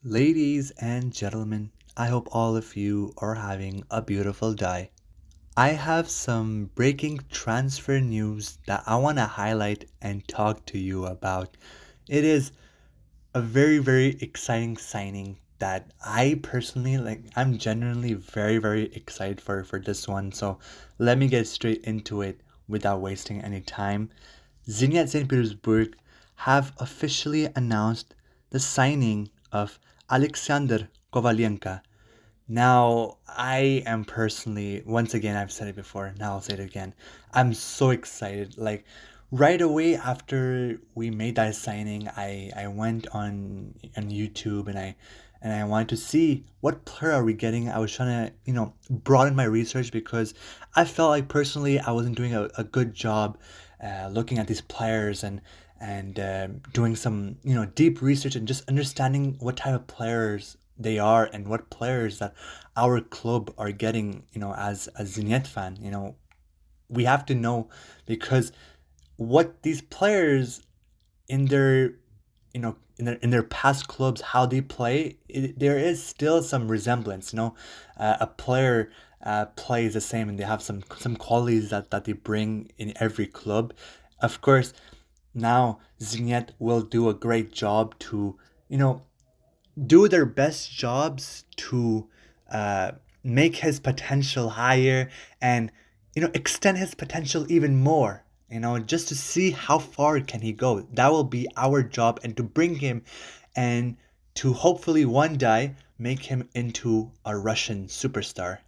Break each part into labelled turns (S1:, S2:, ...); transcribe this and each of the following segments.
S1: Ladies and gentlemen, I hope all of you are having a beautiful day. I have some breaking transfer news that I want to highlight and talk to you about. It is a very exciting signing that I personally like. I'm genuinely very excited for this one. So let me get straight into it without wasting any time. Zenit St. Petersburg have officially announced the signing of Aleksandr Kovalenko. Now, I am personally, once again, I've said it before, now I'll say it again. I'm so excited. Like, right away after we made that signing, I went on YouTube and I wanted to see what player are we getting. I was trying to, broaden my research because I felt like personally I wasn't doing a good job looking at these players and doing some deep research and just understanding what type of players they are and what players that our club are getting as a Zenit fan. We have to know because what these players in their in their past clubs, how they play, there is still some resemblance. A player plays the same and they have some qualities that they bring in every club. Of course, now Zenit will do a great job to you know do their best jobs to make his potential higher and extend his potential even more, just to see how far can he go. That will be our job, and to bring him and to hopefully one day make him into a Russian superstar.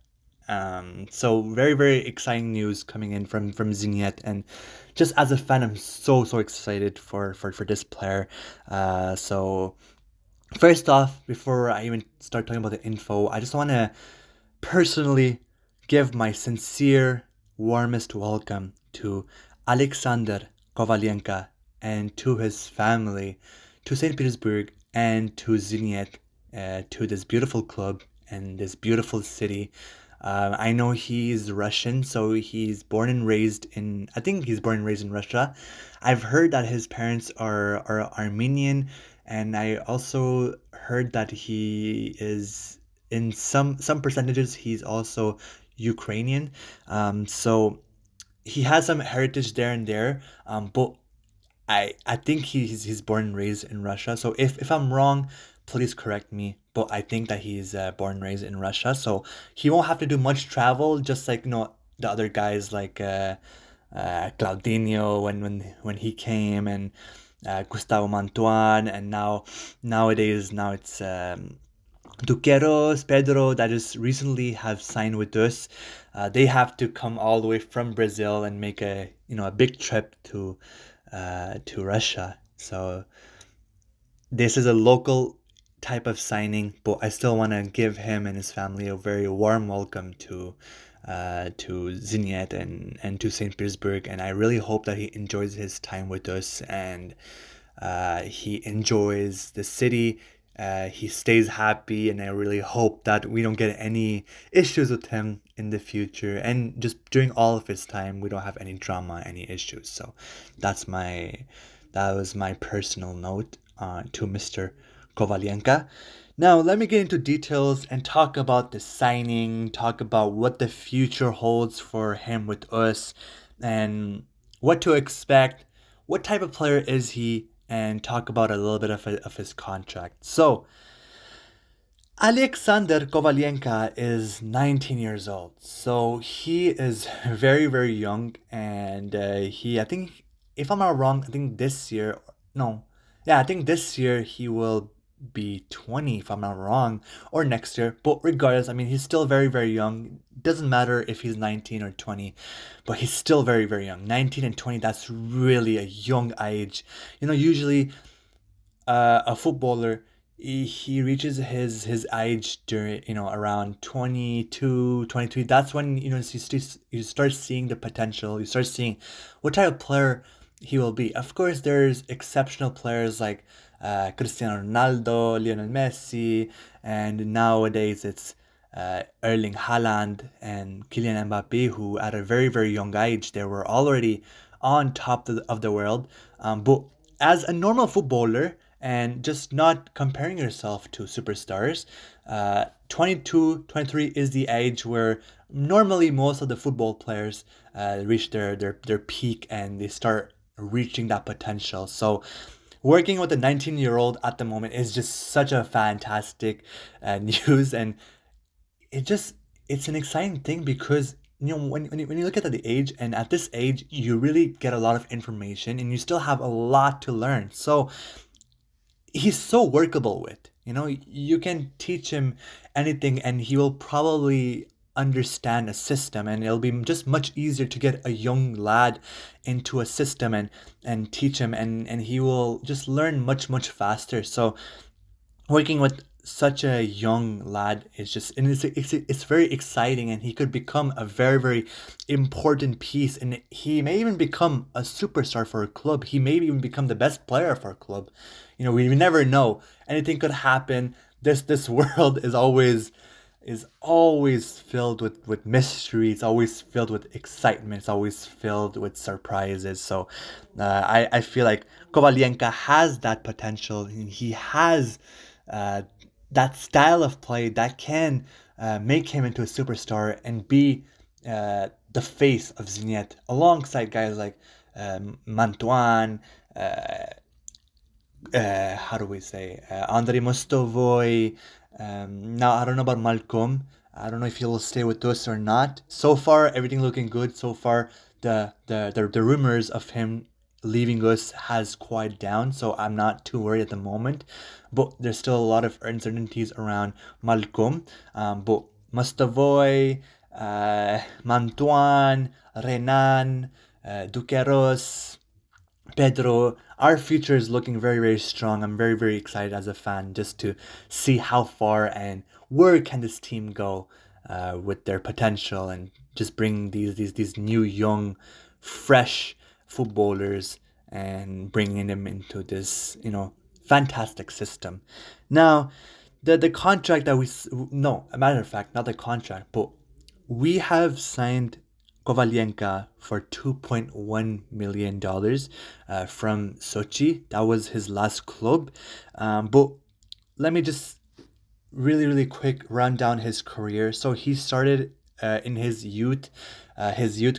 S1: So very exciting news coming in from Zenit, and just as a fan, I'm so excited for this player. So first off, before I even start talking about the info, I just want to personally give my sincere, warmest welcome to Aleksandr Kovalenko and to his family, to St. Petersburg, and to Zenit, to this beautiful club and this beautiful city. I know he's Russian, so he's born and raised in. I think he's born and raised in Russia. I've heard that his parents are Armenian, and I also heard that he is in some percentages he's also Ukrainian. So he has some heritage there and there. But I think he's born and raised in Russia. So if I'm wrong, please correct me. But I think that he's born and raised in Russia, so he won't have to do much travel, just like the other guys like Claudinho when he came, and Gustavo Mantuan, and now it's Duqueiros, Pedro, that just recently have signed with us. They have to come all the way from Brazil and make a big trip to Russia. So this is a local type of signing, but I still want to give him and his family a very warm welcome to Zenit and to St. Petersburg. And I really hope that he enjoys his time with us, and he enjoys the city. He stays happy, and I really hope that we don't get any issues with him in the future. And just during all of his time, we don't have any drama, any issues. So that's my that was my personal note to Mr. Kovalenka. Now, let me get into details and talk about the signing, talk about what the future holds for him with us, and what to expect, what type of player is he, and talk about a little bit of his contract. So, Alexander Kovalenko is 19 years old. So he is very young, and I think, if I'm not wrong, I think this year, no, yeah, I think this year he will be 20, if I'm not wrong, or next year. But regardless, I mean, he's still very young. Doesn't matter if he's 19 or 20, but he's still very young. 19 and 20, that's really a young age. Usually a footballer, he reaches his age during around 22, 23. That's when you start seeing the potential, you start seeing what type of player he will be. Of course, there's exceptional players like Cristiano Ronaldo, Lionel Messi, and nowadays it's Erling Haaland and Kylian Mbappe, who at a very young age they were already on top of the world. But as a normal footballer, and just not comparing yourself to superstars. 22, 23 is the age where normally most of the football players reach their peak and they start reaching that potential. So working with a 19-year-old at the moment is just such a fantastic news, and it just it's an exciting thing because when you look at the age, and at this age you really get a lot of information and you still have a lot to learn. So he's so workable with. You can teach him anything and he will probably understand a system, and it'll be just much easier to get a young lad into a system and teach him, and he will just learn much faster. So working with such a young lad is just, and it's very exciting, and he could become a very important piece, and he may even become a superstar for a club. He may even become the best player for a club. We never know. Anything could happen. This world is always filled with mystery. It's always filled with excitement. It's always filled with surprises. So I feel like Kovalenko has that potential. He has uh, that style of play that can make him into a superstar and be the face of Zenit alongside guys like Mantuan, how do we say, Andre Mostovoy. Now I don't know about Malcolm. I don't know if he'll stay with us or not. So far, everything looking good. So far, the rumors of him leaving us has quieted down, so I'm not too worried at the moment. But there's still a lot of uncertainties around Malcolm. But Mostovoy, Mantuan, Renan, Duqueros, Pedro, our future is looking very strong. I'm very excited as a fan just to see how far and where can this team go with their potential, and just bring these new young, fresh footballers and bringing them into this fantastic system. Now, the contract that no, a matter of fact, not the contract, but we have signed Kovalenko for $2.1 million from Sochi. That was his last club. But let me just really quick run down his career. So he started in his youth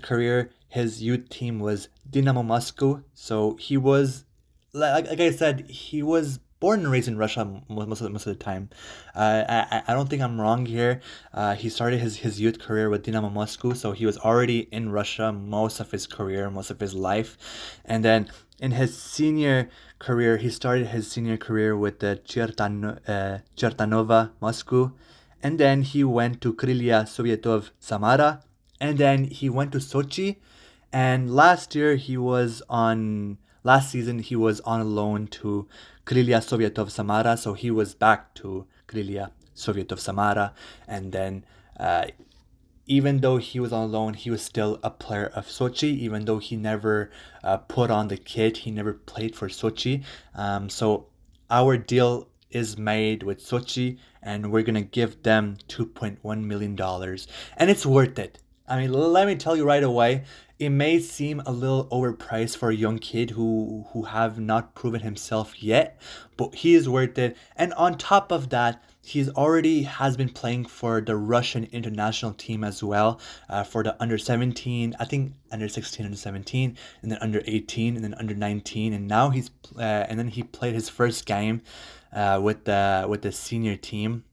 S1: career. His youth team was Dynamo Moscow. So he was, like I said, he was born and raised in Russia most of the time. I don't think I'm wrong here. He started his youth career with Dynamo Moscow, so he was already in Russia most of his career, most of his life, and then in his senior career, he started his senior career with the Chertanova Moscow, and then he went to Krylia Sovietov Samara, and then he went to Sochi, and last season he was on loan to Krylia Sovietov Samara, so he was back to Krylia Sovietov Samara, and then even though he was on loan, he was still a player of Sochi, even though he never put on the kit, he never played for Sochi. So our deal is made with Sochi, and we're gonna give them $2.1 million, and it's worth it. I mean, let me tell you right away, it may seem a little overpriced for a young kid who have not proven himself yet, but he is worth it. And on top of that, he's already has been playing for the Russian international team as well, for the under 17, I think under 16, under 17, and then under 18, and then under 19, and now and then he played his first game with the senior team.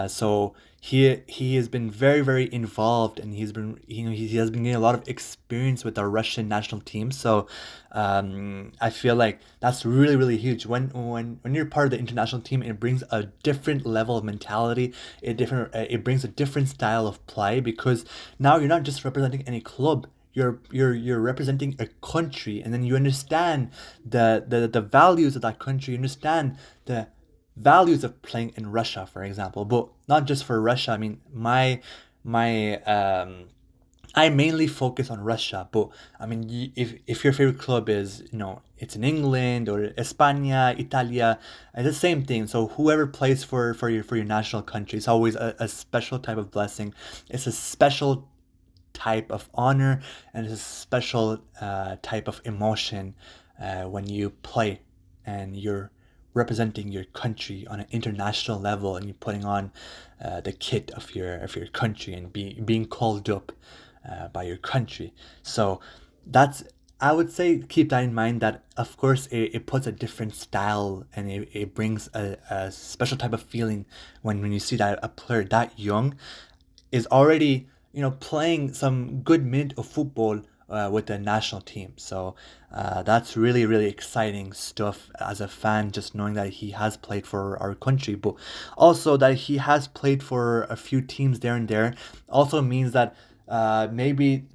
S1: So he has been very involved, and he has been getting a lot of experience with our Russian national team. So I feel like that's really huge. When you're part of the international team, it brings a different level of mentality. It brings a different style of play, because now you're not just representing any club. You're representing a country, and then you understand the values of that country. You understand the values of playing in Russia, for example, but not just for Russia. I mean, my I mainly focus on Russia, but I mean, if your favorite club is, it's in England or España, Italia, it's the same thing. So whoever plays for your national country, it's always a special type of blessing. It's a special type of honor, and it's a special type of emotion when you play and you're representing your country on an international level, and you're putting on the kit of your country and being called up by your country. So that's, I would say, keep that in mind, that of course it puts a different style, and it brings a special type of feeling when you see that a player that young is already, playing some good minute of football with the national team. So that's really, really exciting stuff as a fan, just knowing that he has played for our country, but also that he has played for a few teams there and there. Also means that maybe,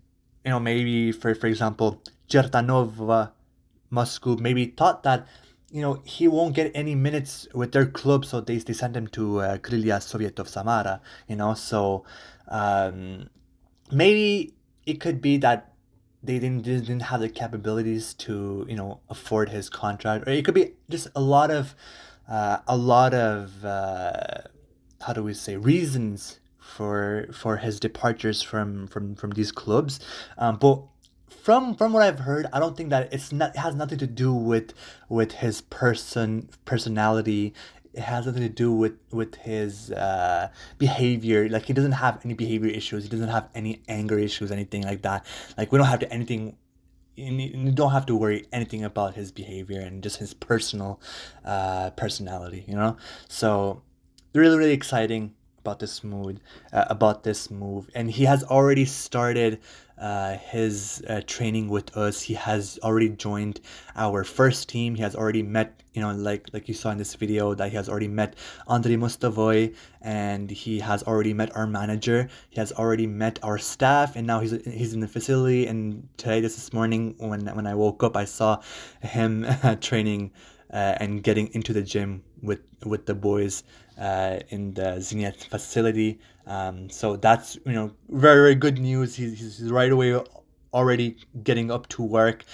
S1: maybe for example, Chertanov Moscow maybe thought that he won't get any minutes with their club, so they sent him to Krylia Soviet of Samara. So um, maybe it could be that they didn't have the capabilities to afford his contract, or it could be just a lot of how do we say, reasons for his departures from these clubs. But from what I've heard, I don't think that it has nothing to do with his personality. It has nothing to do with his behavior. Like, he doesn't have any behavior issues. He doesn't have any anger issues, anything like that. Like, we don't have to anything. You don't have to worry anything about his behavior and just his personal personality. So really, really exciting about this move, and he has already started his training with us. He has already joined our first team. He has already met, like you saw in this video, that he has already met Andrei Mostavoy, and he has already met our manager. He has already met our staff, and now he's in the facility. And today, this morning, when I woke up, I saw him training and getting into the gym with the boys in the Zenit facility. So that's very, very good news. He's right away already getting up to work.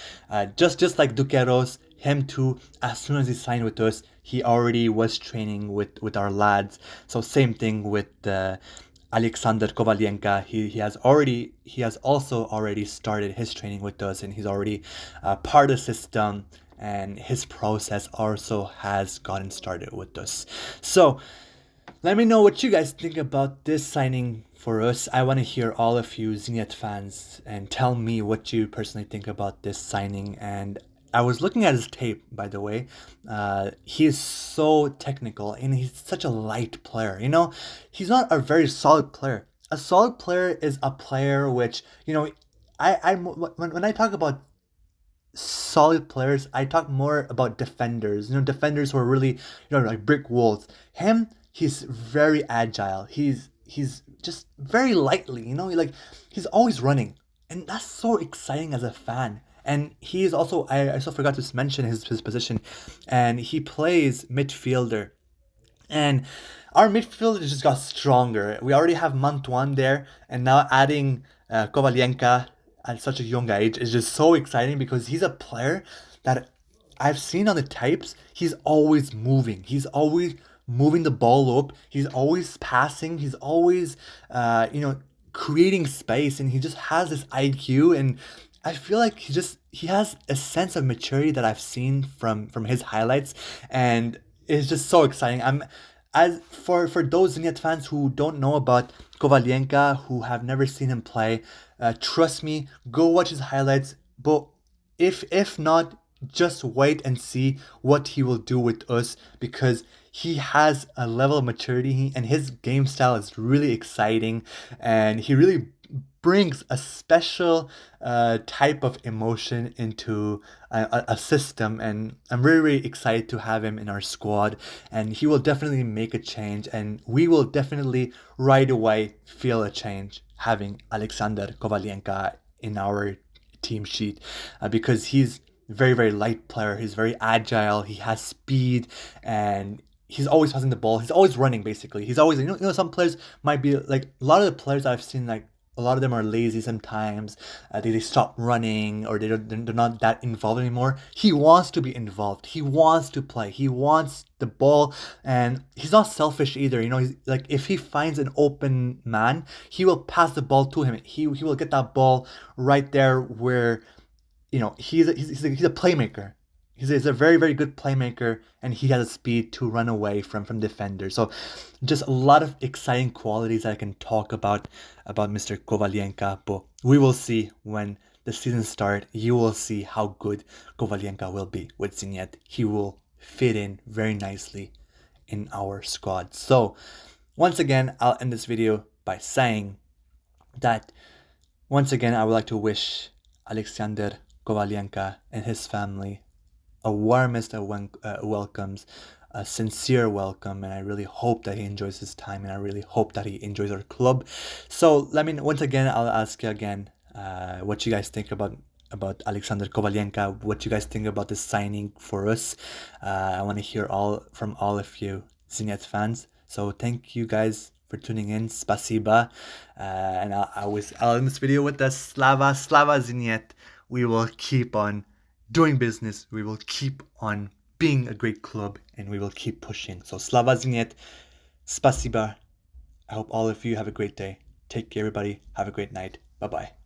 S1: Just like Duqueiros, him too. As soon as he signed with us, he already was training with our lads. So same thing with Aleksandr Kovalenko. He has also already started his training with us, and he's already part of the system, and his process also has gotten started with us. So let me know what you guys think about this signing for us. I want to hear all of you Zenit fans and tell me what you personally think about this signing. And I was looking at his tape, by the way. He is so technical, and he's such a light player. He's not a very solid player. A solid player is a player which, when I talk about solid players, I talk more about defenders. Defenders who are really, like brick walls. Him, he's very agile. He's just very lightly. Like, he's always running, and that's so exciting as a fan. And he is also, I also forgot to mention his position, and he plays midfielder. And our midfield just got stronger. We already have Mantuan there, and now adding Kovalenko at such a young age is just so exciting, because he's a player that I've seen on the types. He's always moving. He's always moving the ball up. He's always passing. He's always, creating space, and he just has this IQ. And I feel like he has a sense of maturity that I've seen from his highlights, and it's just so exciting. As for those Zenit fans who don't know about Kovalenko, who have never seen him play, trust me, go watch his highlights. But if not, just wait and see what he will do with us, because he has a level of maturity, and his game style is really exciting, and he really brings a special type of emotion into a system. And I'm really, really excited to have him in our squad, and he will definitely make a change, and we will definitely right away feel a change having Aleksandr Kovalenko in our team sheet, because he's very, very light player. He's very agile. He has speed, and he's always passing the ball. He's always running. Basically, he's always, some players might be like, a lot of the players I've seen, like, a lot of them are lazy sometimes. They stop running, or they're not that involved anymore. He wants to be involved. He wants to play. He wants the ball, and he's not selfish either. He's like, if he finds an open man, he will pass the ball to him. He will get that ball right there where, he's a playmaker. He's a very, very good playmaker, and he has a speed to run away from defenders. So just a lot of exciting qualities I can talk about Mr. Kovalenko. But we will see when the season starts. You will see how good Kovalenko will be with Zenit. He will fit in very nicely in our squad. So once again, I'll end this video by saying that once again I would like to wish Aleksandr Kovalenko and his family a warmest of welcomes, a sincere welcome, and I really hope that he enjoys his time, and I really hope that he enjoys our club. So let me once again, I'll ask you again, what you guys think about Aleksandr Kovalenko, what you guys think about this signing for us. I want to hear from all of you Zenit fans. So thank you guys for tuning in. Spasiba. And I'll end this video with the Slava Zenit. We will keep on doing business, we will keep on being a great club, and we will keep pushing. So Slava Zенit, Spasiba. I hope all of you have a great day. Take care, everybody. Have a great night. Bye-bye.